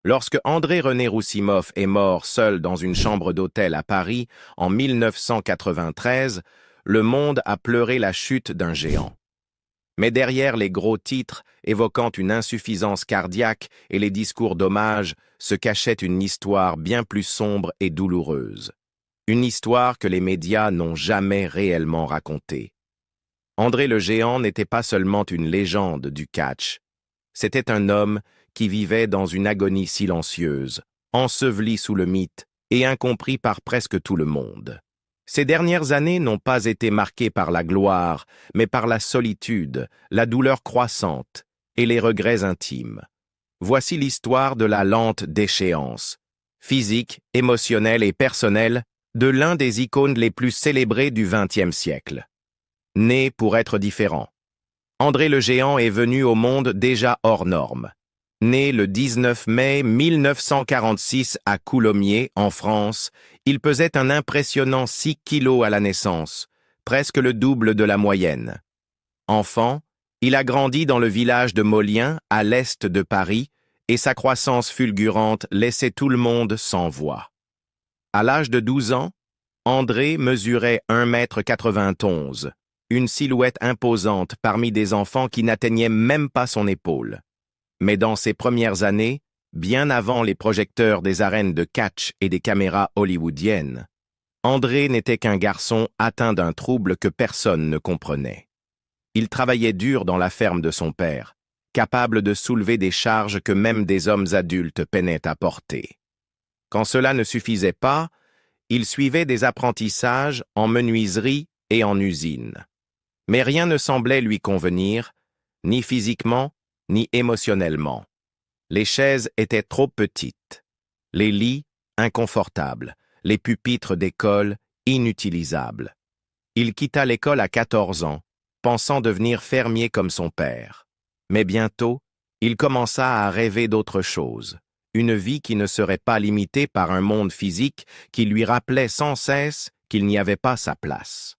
Lorsque André-René Roussimoff est mort seul dans une chambre d'hôtel à Paris en 1993, le monde a pleuré la chute d'un géant. Mais derrière les gros titres évoquant une insuffisance cardiaque et les discours d'hommage se cachait une histoire bien plus sombre et douloureuse. Une histoire que les médias n'ont jamais réellement racontée. André le Géant n'était pas seulement une légende du catch. C'était un homme qui vivait dans une agonie silencieuse, enseveli sous le mythe et incompris par presque tout le monde. Ces dernières années n'ont pas été marquées par la gloire, mais par la solitude, la douleur croissante et les regrets intimes. Voici l'histoire de la lente déchéance, physique, émotionnelle et personnelle, de l'un des icônes les plus célébrées du XXe siècle. Né pour être différent. André le Géant est venu au monde déjà hors norme. Né le 19 mai 1946 à Coulommiers, en France, il pesait un impressionnant 6 kilos à la naissance, presque le double de la moyenne. Enfant, il a grandi dans le village de Molien, à l'est de Paris, et sa croissance fulgurante laissait tout le monde sans voix. À l'âge de 12 ans, André mesurait 1,91 m, une silhouette imposante parmi des enfants qui n'atteignaient même pas son épaule. Mais dans ses premières années, bien avant les projecteurs des arènes de catch et des caméras hollywoodiennes, André n'était qu'un garçon atteint d'un trouble que personne ne comprenait. Il travaillait dur dans la ferme de son père, capable de soulever des charges que même des hommes adultes peinaient à porter. Quand cela ne suffisait pas, il suivait des apprentissages en menuiserie et en usine. Mais rien ne semblait lui convenir, ni physiquement, ni émotionnellement. Les chaises étaient trop petites, les lits inconfortables, les pupitres d'école inutilisables. Il quitta l'école à 14 ans, pensant devenir fermier comme son père. Mais bientôt, il commença à rêver d'autre chose, une vie qui ne serait pas limitée par un monde physique qui lui rappelait sans cesse qu'il n'y avait pas sa place.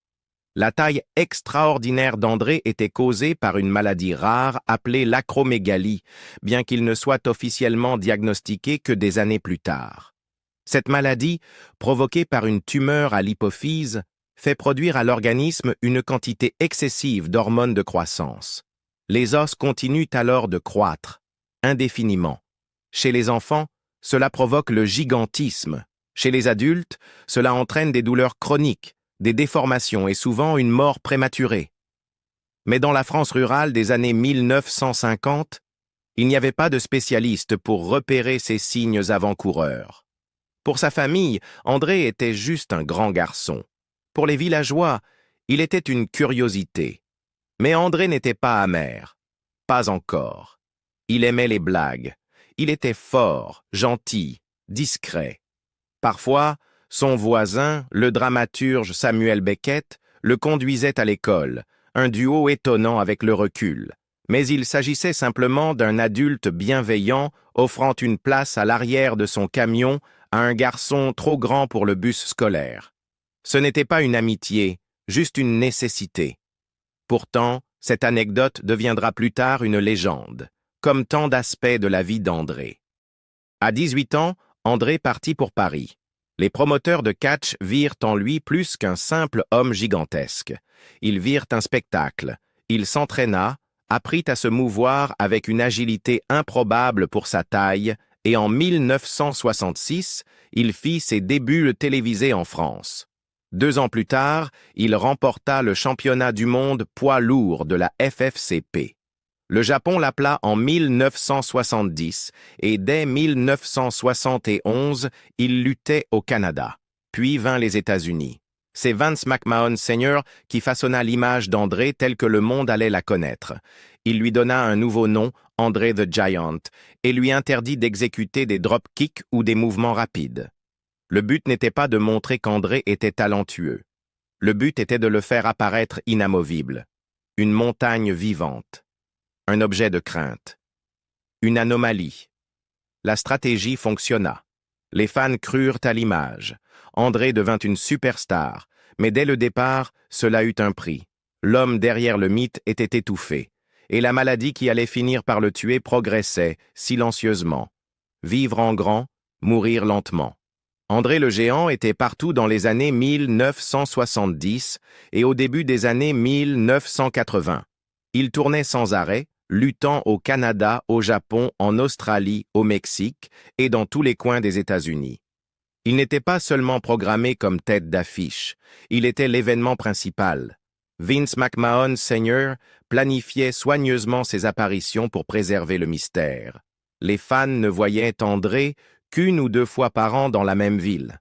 La taille extraordinaire d'André était causée par une maladie rare appelée l'acromégalie, bien qu'il ne soit officiellement diagnostiqué que des années plus tard. Cette maladie, provoquée par une tumeur à l'hypophyse, fait produire à l'organisme une quantité excessive d'hormones de croissance. Les os continuent alors de croître, indéfiniment. Chez les enfants, cela provoque le gigantisme. Chez les adultes, cela entraîne des douleurs chroniques, des déformations et souvent une mort prématurée. Mais dans la France rurale des années 1950, il n'y avait pas de spécialiste pour repérer ces signes avant-coureurs. Pour sa famille, André était juste un grand garçon. Pour les villageois, il était une curiosité. Mais André n'était pas amer. Pas encore. Il aimait les blagues. Il était fort, gentil, discret. Parfois, son voisin, le dramaturge Samuel Beckett, le conduisait à l'école, un duo étonnant avec le recul. Mais il s'agissait simplement d'un adulte bienveillant offrant une place à l'arrière de son camion à un garçon trop grand pour le bus scolaire. Ce n'était pas une amitié, juste une nécessité. Pourtant, cette anecdote deviendra plus tard une légende, comme tant d'aspects de la vie d'André. À 18 ans, André partit pour Paris. Les promoteurs de catch virent en lui plus qu'un simple homme gigantesque. Ils virent un spectacle. Il s'entraîna, apprit à se mouvoir avec une agilité improbable pour sa taille, et en 1966, il fit ses débuts télévisés en France. 2 ans plus tard, il remporta le championnat du monde poids lourd de la FFCP. Le Japon l'appela en 1970 et dès 1971, il luttait au Canada, puis vint les États-Unis. C'est Vince McMahon Sr. qui façonna l'image d'André telle que le monde allait la connaître. Il lui donna un nouveau nom, André the Giant, et lui interdit d'exécuter des drop-kicks ou des mouvements rapides. Le but n'était pas de montrer qu'André était talentueux. Le but était de le faire apparaître inamovible. Une montagne vivante. Un objet de crainte. Une anomalie. La stratégie fonctionna. Les fans crurent à l'image. André devint une superstar, mais dès le départ, cela eut un prix. L'homme derrière le mythe était étouffé, et la maladie qui allait finir par le tuer progressait, silencieusement. vivre en grand, mourir lentement. André le Géant était partout dans les années 1970 et au début des années 1980. Il tournait sans arrêt, luttant au Canada, au Japon, en Australie, au Mexique et dans tous les coins des États-Unis. Il n'était pas seulement programmé comme tête d'affiche, il était l'événement principal. Vince McMahon Sr. planifiait soigneusement ses apparitions pour préserver le mystère. Les fans ne voyaient André qu'une ou deux fois par an dans la même ville.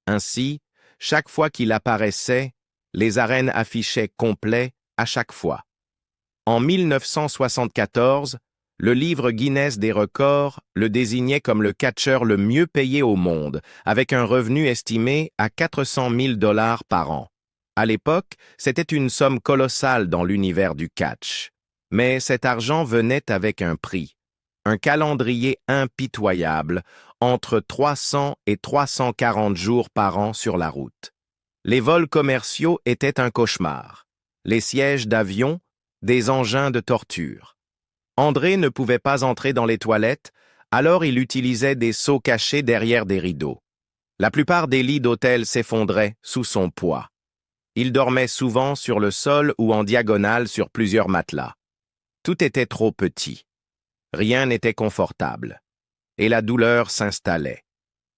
Ainsi, chaque fois qu'il apparaissait, les arènes affichaient complet à chaque fois. En 1974, le livre Guinness des records le désignait comme le catcheur le mieux payé au monde, avec un revenu estimé à 400 000 $ par an. À l'époque, c'était une somme colossale dans l'univers du catch. Mais cet argent venait avec un prix. Un calendrier impitoyable, entre 300 et 340 jours par an sur la route. Les vols commerciaux étaient un cauchemar. Les sièges d'avion, des engins de torture. André ne pouvait pas entrer dans les toilettes, alors il utilisait des seaux cachés derrière des rideaux. La plupart des lits d'hôtel s'effondraient sous son poids. Il dormait souvent sur le sol ou en diagonale sur plusieurs matelas. Tout était trop petit. Rien n'était confortable. Et la douleur s'installait.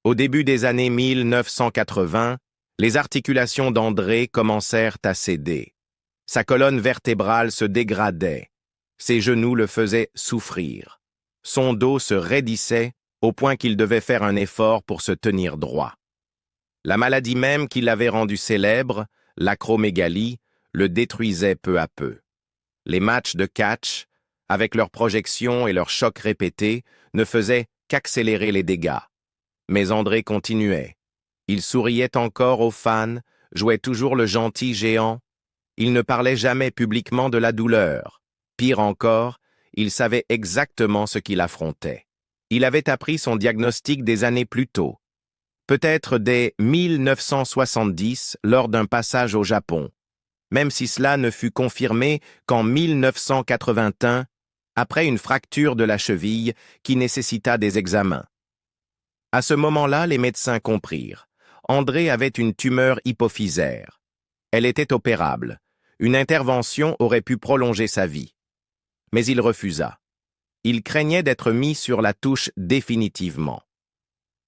Au début des années 1980, les articulations d'André commencèrent à céder. Sa colonne vertébrale se dégradait. Ses genoux le faisaient souffrir. Son dos se raidissait au point qu'il devait faire un effort pour se tenir droit. La maladie même qui l'avait rendu célèbre, l'acromégalie, le détruisait peu à peu. Les matchs de catch, avec leurs projections et leurs chocs répétés, ne faisaient qu'accélérer les dégâts. Mais André continuait. Il souriait encore aux fans, jouait toujours le gentil géant. Il ne parlait jamais publiquement de la douleur. Pire encore, il savait exactement ce qu'il affrontait. Il avait appris son diagnostic des années plus tôt. Peut-être dès 1970, lors d'un passage au Japon. Même si cela ne fut confirmé qu'en 1981, après une fracture de la cheville qui nécessita des examens. À ce moment-là, les médecins comprirent. André avait une tumeur hypophysaire. Elle était opérable. Une intervention aurait pu prolonger sa vie. Mais il refusa. Il craignait d'être mis sur la touche définitivement.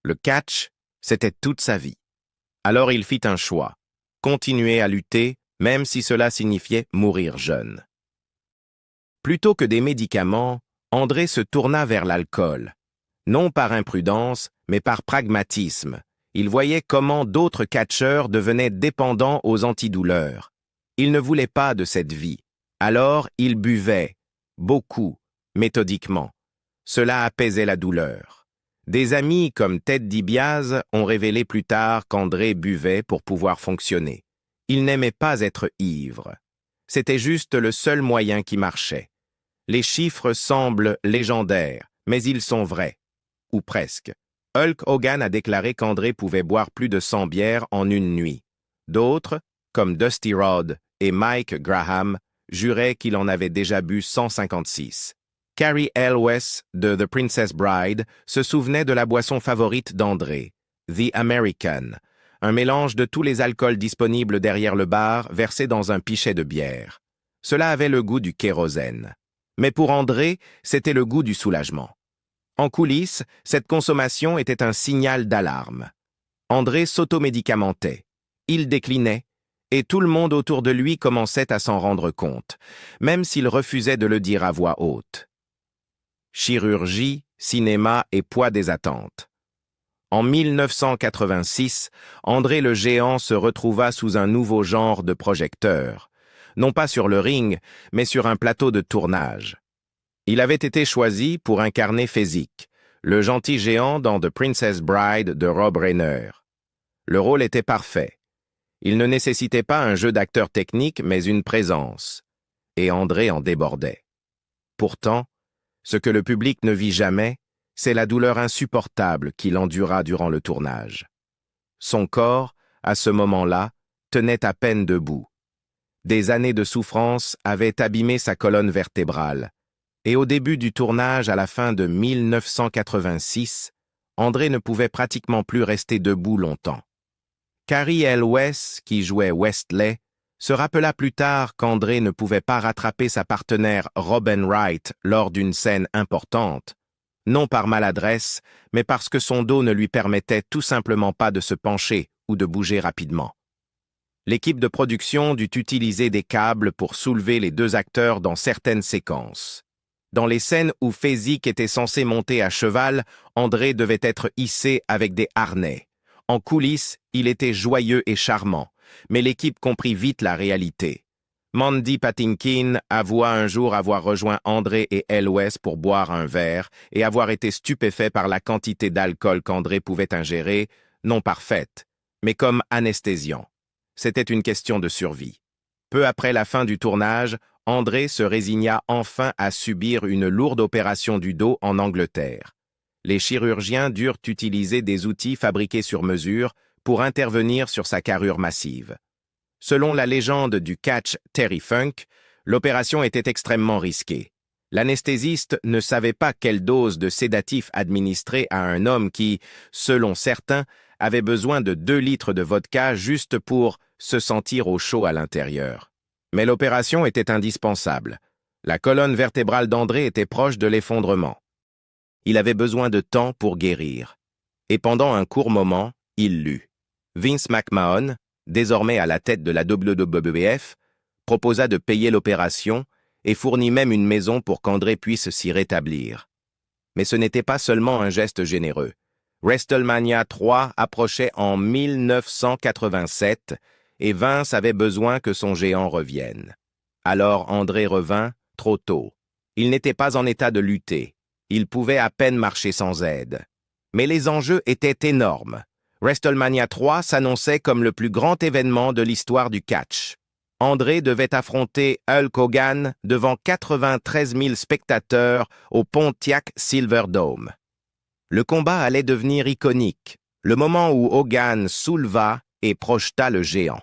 Le catch, c'était toute sa vie. Alors il fit un choix. Continuer à lutter, même si cela signifiait mourir jeune. Plutôt que des médicaments, André se tourna vers l'alcool. Non par imprudence, mais par pragmatisme. Il voyait comment d'autres catcheurs devenaient dépendants aux antidouleurs. Il ne voulait pas de cette vie. Alors il buvait, beaucoup, méthodiquement. Cela apaisait la douleur. Des amis comme Ted DiBiase ont révélé plus tard qu'André buvait pour pouvoir fonctionner. Il n'aimait pas être ivre. C'était juste le seul moyen qui marchait. Les chiffres semblent légendaires, mais ils sont vrais. Ou presque. Hulk Hogan a déclaré qu'André pouvait boire plus de 100 bières en une nuit. D'autres, comme Dusty Rhodes et Mike Graham, juraient qu'il en avait déjà bu 156. Carrie Elwes de The Princess Bride se souvenait de la boisson favorite d'André, The American, un mélange de tous les alcools disponibles derrière le bar versé dans un pichet de bière. Cela avait le goût du kérosène. Mais pour André, c'était le goût du soulagement. En coulisses, cette consommation était un signal d'alarme. André s'automédicamentait. Il déclinait, et tout le monde autour de lui commençait à s'en rendre compte, même s'il refusait de le dire à voix haute. Chirurgie, cinéma et poids des attentes. En 1986, André le Géant se retrouva sous un nouveau genre de projecteur, non pas sur le ring, mais sur un plateau de tournage. Il avait été choisi pour incarner Fezzik, le gentil géant dans The Princess Bride de Rob Reiner. Le rôle était parfait. Il ne nécessitait pas un jeu d'acteur technique, mais une présence. Et André en débordait. Pourtant, ce que le public ne vit jamais, c'est la douleur insupportable qu'il endura durant le tournage. Son corps, à ce moment-là, tenait à peine debout. Des années de souffrance avaient abîmé sa colonne vertébrale. Et au début du tournage, à la fin de 1986, André ne pouvait pratiquement plus rester debout longtemps. Cary Elwes, qui jouait Westley, se rappela plus tard qu'André ne pouvait pas rattraper sa partenaire Robin Wright lors d'une scène importante, non par maladresse, mais parce que son dos ne lui permettait tout simplement pas de se pencher ou de bouger rapidement. L'équipe de production dut utiliser des câbles pour soulever les deux acteurs dans certaines séquences. Dans les scènes où Fezzik était censé monter à cheval, André devait être hissé avec des harnais. En coulisses, il était joyeux et charmant, mais l'équipe comprit vite la réalité. Mandy Patinkin avoua un jour avoir rejoint André et Elwes pour boire un verre et avoir été stupéfait par la quantité d'alcool qu'André pouvait ingérer, non parfaite, mais comme anesthésiant. C'était une question de survie. Peu après la fin du tournage, André se résigna enfin à subir une lourde opération du dos en Angleterre. Les chirurgiens durent utiliser des outils fabriqués sur mesure pour intervenir sur sa carrure massive. Selon la légende du catch Terry Funk, l'opération était extrêmement risquée. L'anesthésiste ne savait pas quelle dose de sédatif administrer à un homme qui, selon certains, avait besoin de 2 litres de vodka juste pour se sentir au chaud à l'intérieur. Mais l'opération était indispensable. La colonne vertébrale d'André était proche de l'effondrement. Il avait besoin de temps pour guérir. Et pendant un court moment, il lut. Vince McMahon, désormais à la tête de la WWF, proposa de payer l'opération et fournit même une maison pour qu'André puisse s'y rétablir. Mais ce n'était pas seulement un geste généreux. WrestleMania 3 approchait en 1987 et Vince avait besoin que son géant revienne. Alors André revint trop tôt. Il n'était pas en état de lutter. Il pouvait à peine marcher sans aide. Mais les enjeux étaient énormes. WrestleMania 3 s'annonçait comme le plus grand événement de l'histoire du catch. André devait affronter Hulk Hogan devant 93 000 spectateurs au Pontiac Silverdome. Le combat allait devenir iconique, le moment où Hogan souleva et projeta le géant.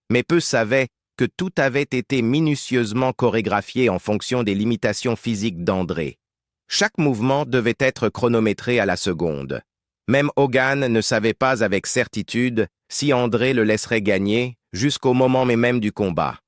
Mais peu savaient que tout avait été minutieusement chorégraphié en fonction des limitations physiques d'André. Chaque mouvement devait être chronométré à la seconde. Même Hogan ne savait pas avec certitude si André le laisserait gagner jusqu'au moment même du combat.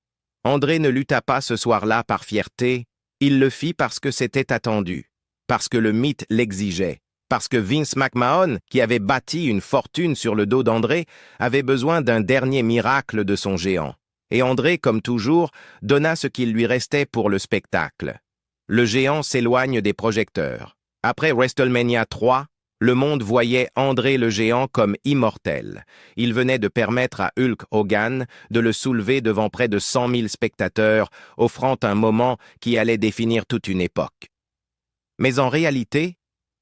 André ne lutta pas ce soir-là par fierté, il le fit parce que c'était attendu, parce que le mythe l'exigeait, parce que Vince McMahon, qui avait bâti une fortune sur le dos d'André, avait besoin d'un dernier miracle de son géant. Et André, comme toujours, donna ce qu'il lui restait pour le spectacle. Le géant s'éloigne des projecteurs. Après WrestleMania 3, le monde voyait André le géant comme immortel. Il venait de permettre à Hulk Hogan de le soulever devant près de 100 000 spectateurs, offrant un moment qui allait définir toute une époque. Mais en réalité,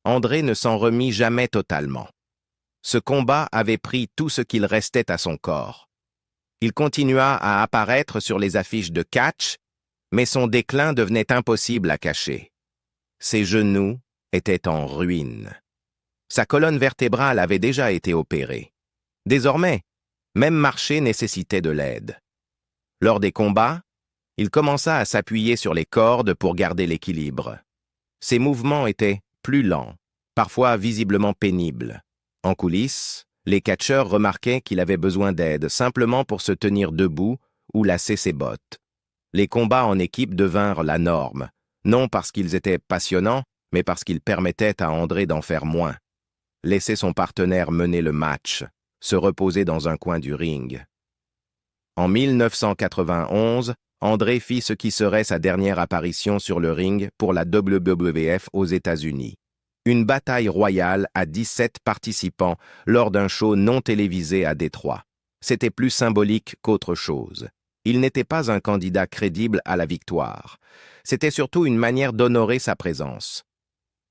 André ne s'en remit jamais totalement. Ce combat avait pris tout ce qu'il restait à son corps. Il continua à apparaître sur les affiches de catch, mais son déclin devenait impossible à cacher. Ses genoux étaient en ruine. Sa colonne vertébrale avait déjà été opérée. Désormais, même marcher nécessitait de l'aide. Lors des combats, il commença à s'appuyer sur les cordes pour garder l'équilibre. Ses mouvements étaient plus lents, parfois visiblement pénibles. En coulisses, les catcheurs remarquaient qu'il avait besoin d'aide simplement pour se tenir debout ou lasser ses bottes. Les combats en équipe devinrent la norme, non parce qu'ils étaient passionnants, mais parce qu'ils permettaient à André d'en faire moins. Laisser son partenaire mener le match, se reposer dans un coin du ring. En 1991, André fit ce qui serait sa dernière apparition sur le ring pour la WWF aux États-Unis. Une bataille royale à 17 participants lors d'un show non télévisé à Détroit. C'était plus symbolique qu'autre chose. Il n'était pas un candidat crédible à la victoire. C'était surtout une manière d'honorer sa présence.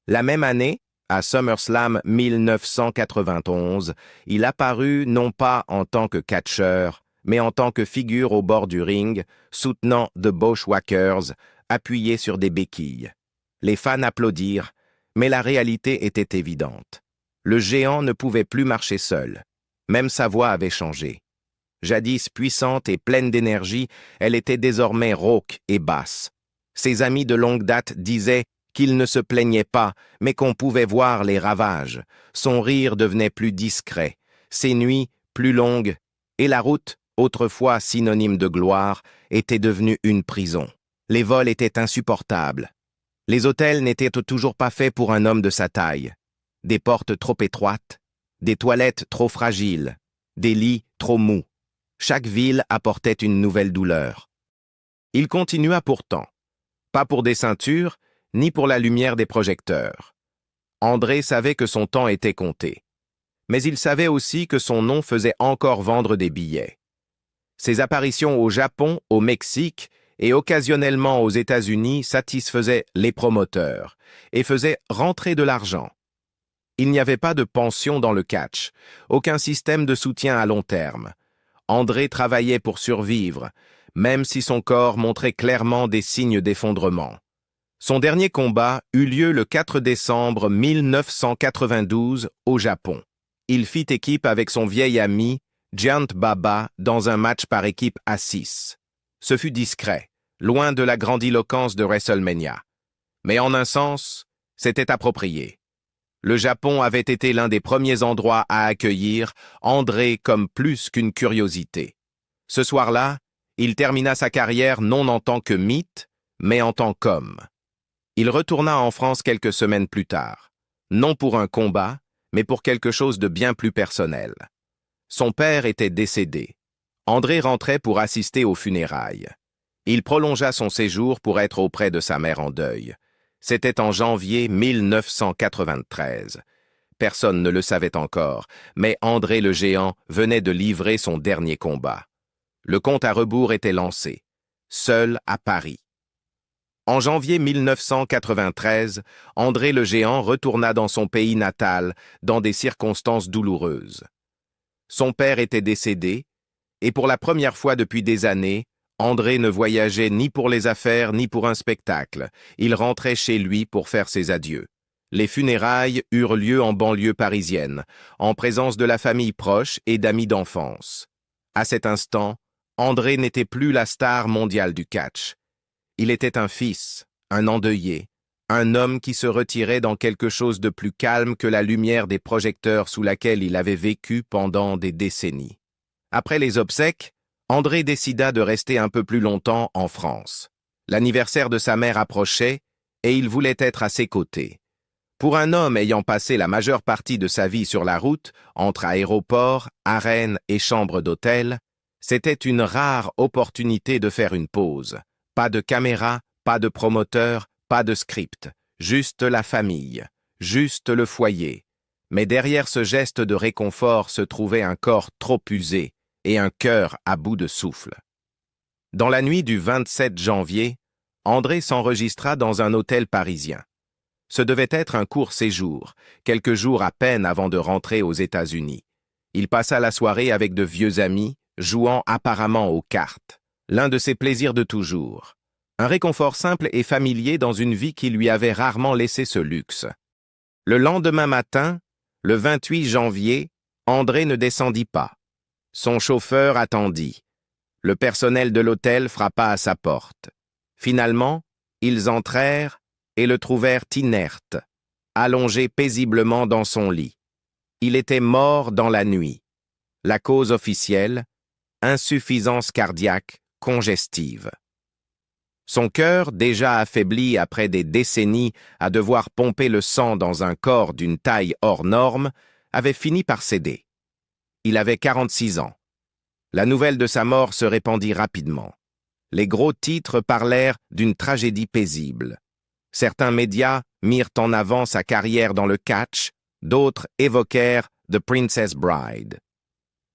La même année, à SummerSlam 1991, il apparut non pas en tant que catcheur, mais en tant que figure au bord du ring, soutenant The Bushwhackers, appuyé sur des béquilles. Les fans applaudirent, mais la réalité était évidente. Le géant ne pouvait plus marcher seul. Même sa voix avait changé. Jadis puissante et pleine d'énergie, elle était désormais rauque et basse. Ses amis de longue date disaient qu'il ne se plaignait pas, mais qu'on pouvait voir les ravages. Son rire devenait plus discret, ses nuits plus longues, et la route, autrefois synonyme de gloire, était devenue une prison. Les vols étaient insupportables. Les hôtels n'étaient toujours pas faits pour un homme de sa taille. Des portes trop étroites, des toilettes trop fragiles, des lits trop mous. Chaque ville apportait une nouvelle douleur. Il continua pourtant, pas pour des ceintures, ni pour la lumière des projecteurs. André savait que son temps était compté. Mais il savait aussi que son nom faisait encore vendre des billets. Ses apparitions au Japon, au Mexique et occasionnellement aux États-Unis satisfaisaient les promoteurs et faisaient rentrer de l'argent. Il n'y avait pas de pension dans le catch, aucun système de soutien à long terme. André travaillait pour survivre, même si son corps montrait clairement des signes d'effondrement. Son dernier combat eut lieu le 4 décembre 1992 au Japon. Il fit équipe avec son vieil ami Giant Baba dans un match par équipe à 6. Ce fut discret, loin de la grandiloquence de WrestleMania. Mais en un sens, c'était approprié. Le Japon avait été l'un des premiers endroits à accueillir André comme plus qu'une curiosité. Ce soir-là, il termina sa carrière non en tant que mythe, mais en tant qu'homme. Il retourna en France quelques semaines plus tard, non pour un combat, mais pour quelque chose de bien plus personnel. Son père était décédé. André rentrait pour assister aux funérailles. Il prolongea son séjour pour être auprès de sa mère en deuil. C'était en janvier 1993. Personne ne le savait encore, mais André le Géant venait de livrer son dernier combat. Le compte à rebours était lancé, seul à Paris. En janvier 1993, André le Géant retourna dans son pays natal dans des circonstances douloureuses. Son père était décédé, et pour la première fois depuis des années, André ne voyageait ni pour les affaires ni pour un spectacle. Il rentrait chez lui pour faire ses adieux. Les funérailles eurent lieu en banlieue parisienne, en présence de la famille proche et d'amis d'enfance. À cet instant, André n'était plus la star mondiale du catch. Il était un fils, un endeuillé, un homme qui se retirait dans quelque chose de plus calme que la lumière des projecteurs sous laquelle il avait vécu pendant des décennies. Après les obsèques, André décida de rester un peu plus longtemps en France. L'anniversaire de sa mère approchait et il voulait être à ses côtés. Pour un homme ayant passé la majeure partie de sa vie sur la route, entre aéroports, arènes et chambres d'hôtel, c'était une rare opportunité de faire une pause. Pas de caméra, pas de promoteur, pas de script, juste la famille, juste le foyer. Mais derrière ce geste de réconfort se trouvait un corps trop usé et un cœur à bout de souffle. Dans la nuit du 27 janvier, André s'enregistra dans un hôtel parisien. Ce devait être un court séjour, quelques jours à peine avant de rentrer aux États-Unis. Il passa la soirée avec de vieux amis, jouant apparemment aux cartes. L'un de ses plaisirs de toujours. Un réconfort simple et familier dans une vie qui lui avait rarement laissé ce luxe. Le lendemain matin, le 28 janvier, André ne descendit pas. Son chauffeur attendit. Le personnel de l'hôtel frappa à sa porte. Finalement, ils entrèrent et le trouvèrent inerte, allongé paisiblement dans son lit. Il était mort dans la nuit. La cause officielle, insuffisance cardiaque congestive. Son cœur, déjà affaibli après des décennies à devoir pomper le sang dans un corps d'une taille hors norme, avait fini par céder. Il avait 46 ans. La nouvelle de sa mort se répandit rapidement. Les gros titres parlèrent d'une tragédie paisible. Certains médias mirent en avant sa carrière dans le catch, d'autres évoquèrent The Princess Bride.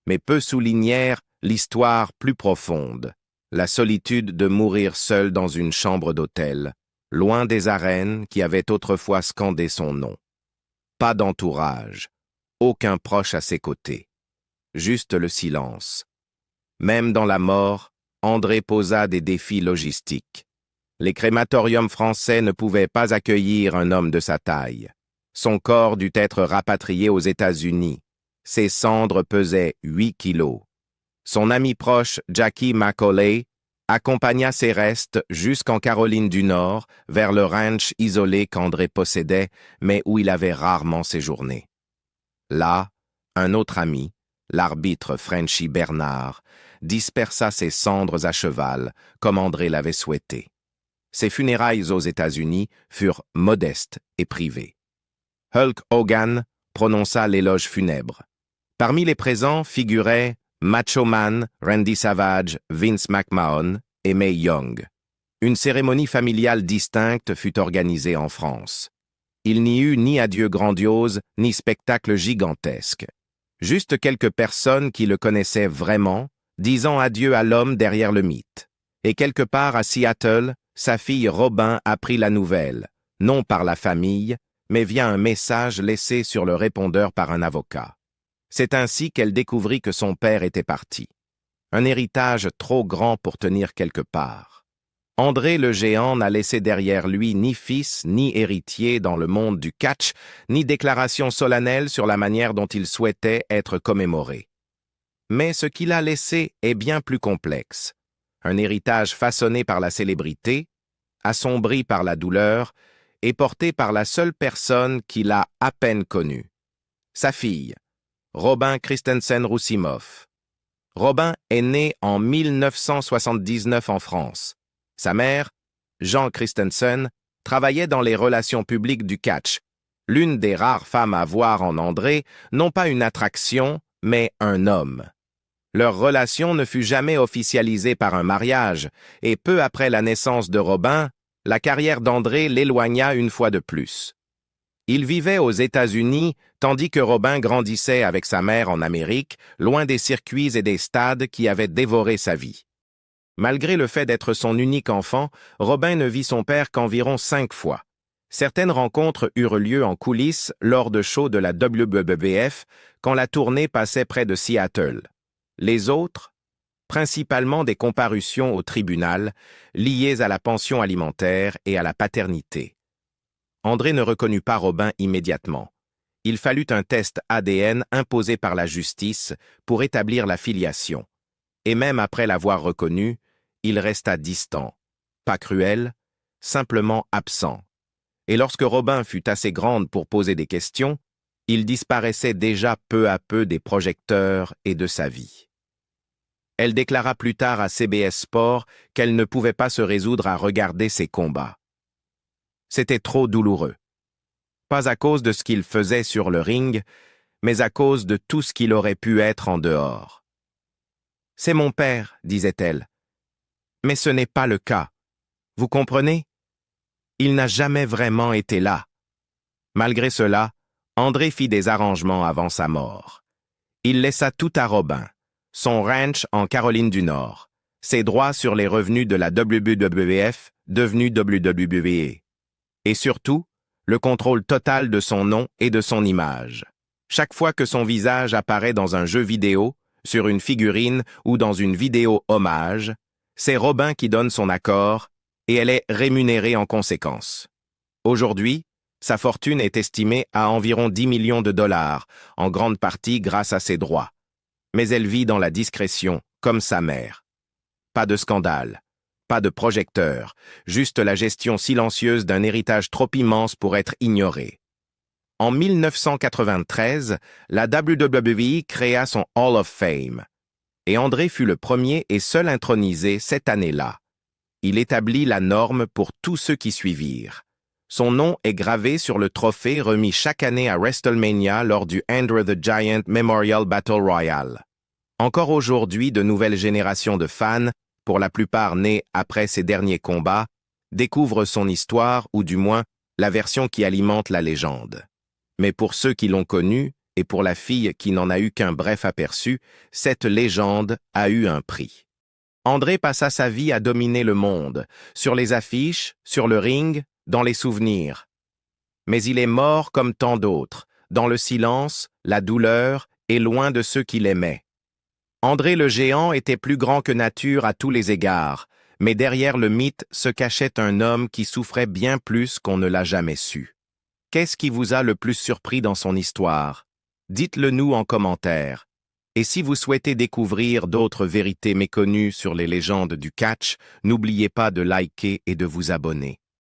Mais peu soulignèrent l'histoire plus profonde, la solitude de mourir seul dans une chambre d'hôtel, loin des arènes qui avaient autrefois scandé son nom. Pas d'entourage, aucun proche à ses côtés, juste le silence. Même dans la mort, André posa des défis logistiques. Les crématoriums français ne pouvaient pas accueillir un homme de sa taille. Son corps dut être rapatrié aux États-Unis. Ses cendres pesaient 8 kilos. Son ami proche, Jackie Macaulay, accompagna ses restes jusqu'en Caroline du Nord, vers le ranch isolé qu'André possédait, mais où il avait rarement séjourné. Là, un autre ami, l'arbitre Frenchy Bernard, dispersa ses cendres à cheval, comme André l'avait souhaité. Ses funérailles aux États-Unis furent modestes et privées. Hulk Hogan prononça l'éloge funèbre. Parmi les présents figuraient Macho Man, Randy Savage, Vince McMahon et Mae Young. Une cérémonie familiale distincte fut organisée en France. Il n'y eut ni adieu grandiose, ni spectacle gigantesque. Juste quelques personnes qui le connaissaient vraiment, disant adieu à l'homme derrière le mythe. Et quelque part à Seattle, sa fille Robin apprit la nouvelle, non par la famille, mais via un message laissé sur le répondeur par un avocat. C'est ainsi qu'elle découvrit que son père était parti. Un héritage trop grand pour tenir quelque part. André le géant n'a laissé derrière lui ni fils ni héritier dans le monde du catch, ni déclaration solennelle sur la manière dont il souhaitait être commémoré. Mais ce qu'il a laissé est bien plus complexe. Un héritage façonné par la célébrité, assombri par la douleur et porté par la seule personne qu'il a à peine connue. Sa fille, Robin Christensen-Roussimoff. Robin est né en 1979 en France. Sa mère, Jean Christensen, travaillait dans les relations publiques du catch, l'une des rares femmes à voir en André, non pas une attraction, mais un homme. Leur relation ne fut jamais officialisée par un mariage, et peu après la naissance de Robin, la carrière d'André l'éloigna une fois de plus. Il vivait aux États-Unis, tandis que Robin grandissait avec sa mère en Amérique, loin des circuits et des stades qui avaient dévoré sa vie. Malgré le fait d'être son unique enfant, Robin ne vit son père qu'environ 5 fois. Certaines rencontres eurent lieu en coulisses lors de shows de la WWF, quand la tournée passait près de Seattle. Les autres, principalement des comparutions au tribunal, liées à la pension alimentaire et à la paternité. André ne reconnut pas Robin immédiatement. Il fallut un test ADN imposé par la justice pour établir la filiation. Et même après l'avoir reconnu, il resta distant, pas cruel, simplement absent. Et lorsque Robin fut assez grande pour poser des questions, il disparaissait déjà peu à peu des projecteurs et de sa vie. Elle déclara plus tard à CBS Sports qu'elle ne pouvait pas se résoudre à regarder ses combats. C'était trop douloureux. Pas à cause de ce qu'il faisait sur le ring, mais à cause de tout ce qu'il aurait pu être en dehors. « C'est mon père, disait-elle. Mais ce n'est pas le cas. Vous comprenez? Il n'a jamais vraiment été là. » Malgré cela, André fit des arrangements avant sa mort. Il laissa tout à Robin, son ranch en Caroline du Nord, ses droits sur les revenus de la WWF, devenue WWE. Et surtout, le contrôle total de son nom et de son image. Chaque fois que son visage apparaît dans un jeu vidéo, sur une figurine ou dans une vidéo hommage, c'est Robin qui donne son accord et elle est rémunérée en conséquence. Aujourd'hui, sa fortune est estimée à environ 10 millions de dollars, en grande partie grâce à ses droits. Mais elle vit dans la discrétion, comme sa mère. Pas de scandale. Pas de projecteur, juste la gestion silencieuse d'un héritage trop immense pour être ignoré. En 1993, la WWE créa son Hall of Fame, et André fut le premier et seul intronisé cette année-là. Il établit la norme pour tous ceux qui suivirent. Son nom est gravé sur le trophée remis chaque année à WrestleMania lors du Andre the Giant Memorial Battle Royale. Encore aujourd'hui, de nouvelles générations de fans, pour la plupart nés après ses derniers combats, découvrent son histoire, ou du moins la version qui alimente la légende. Mais pour ceux qui l'ont connu, et pour la fille qui n'en a eu qu'un bref aperçu, cette légende a eu un prix. André passa sa vie à dominer le monde, sur les affiches, sur le ring, dans les souvenirs. Mais il est mort comme tant d'autres, dans le silence, la douleur et loin de ceux qui l'aimaient. André le géant était plus grand que nature à tous les égards, mais derrière le mythe se cachait un homme qui souffrait bien plus qu'on ne l'a jamais su. Qu'est-ce qui vous a le plus surpris dans son histoire? Dites-le nous en commentaire. Et si vous souhaitez découvrir d'autres vérités méconnues sur les légendes du catch, n'oubliez pas de liker et de vous abonner.